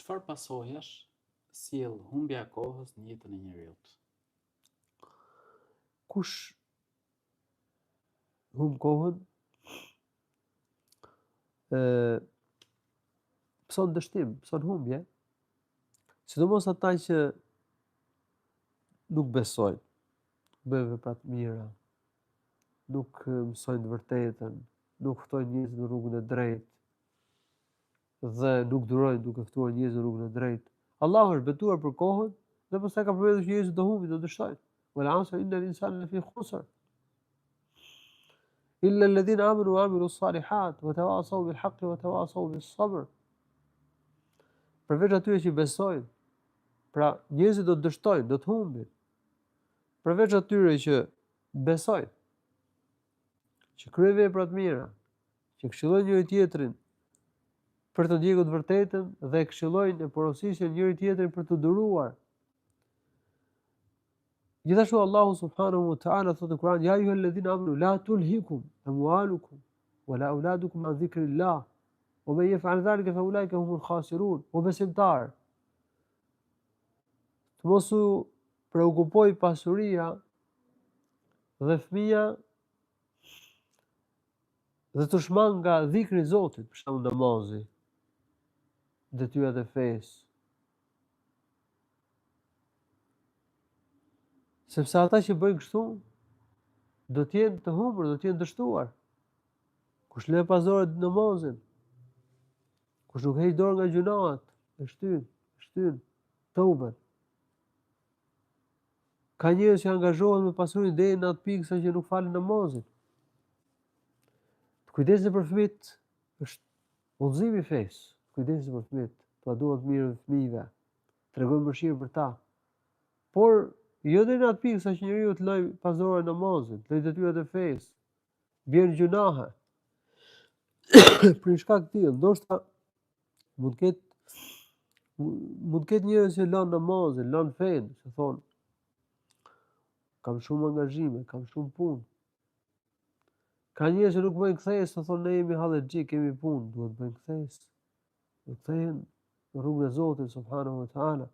çfarë pasojash sjell humbja e kohës në jetën e njeriut? Kush humb kohën, pëson dështim, pëson humbje, sidomos ata që nuk besojnë, bëjnë vepra të mira, nuk mësojnë të vërtetën, nuk ftojnë njerëzit në rrugën e drejtë dhe nuk durojnë duke ftuar njerëzit në rrugën e drejtë. Allahu është betuar për kohën dhe pastaj ka përmendur që njerëzit do humbin, do dështojnë. Wal 'asri innal insana lafi khusr. Illa alladhina amanu wa 'amilu s-salihat wa tawasaw bil haqqi wa tawasaw bis sabr. Përveç atyre që besojnë, pra njerëzit do të dështojnë, do të humbin. Përveç atyre që besojnë, që kryejnë vepra të mira, që këshillojnë njëri tjetrin për të ndjekur të vërtetën dhe këshillojnë e porosisin njëri tjetrin për të duruar. Gjithashtu Allahu subhanahu wa ta'ala thotë në Kur'an: "Ya ayyuhalladhina amanu la tulhikum amwalukum wala auladukum an dhikrillah wa man yaf'al dhalika fa ulaika humul khasirun." O besimtar, të mos u preokupoj pasuria dhe fëmia dhe të shmang nga dhikri i Zotit, për shembull namazi, detyrat e fesë. Sepse ata që bëjnë kështu do të jenë të humbur, do të jenë dështuar. Kush le pas dore namazin, kush nuk heq dorë nga gjunaat, e shtyn tauben. Ka njerëz që angazhohen me pasurinë deri në atë pikë sa që nuk falen namazin. Të kujdesni për fëmijët është udhëzimi i fesë. Kujdesni për fëmijët, t'ua duan të mirë fëmijëve, tregojmë mëshirë për ta. Por jo deri në atë pikë sa që njeriu të loj pas dore namazin, të loj detyrat e fesë, bjen gjunahe. Për një shkak të tillë, ndoshta mund të ketë njerëz që lën namazin, lën fen, se thonë kam shumë angazhime, kam shumë punë. Ka njerëz që nuk bëjnë kthesë, se thonë ne jemi hallexhi, kemi punë, duhet të bëjnë kthesë. Do të kthehen në rrugën e Zotit subhanahu wa ta'ala.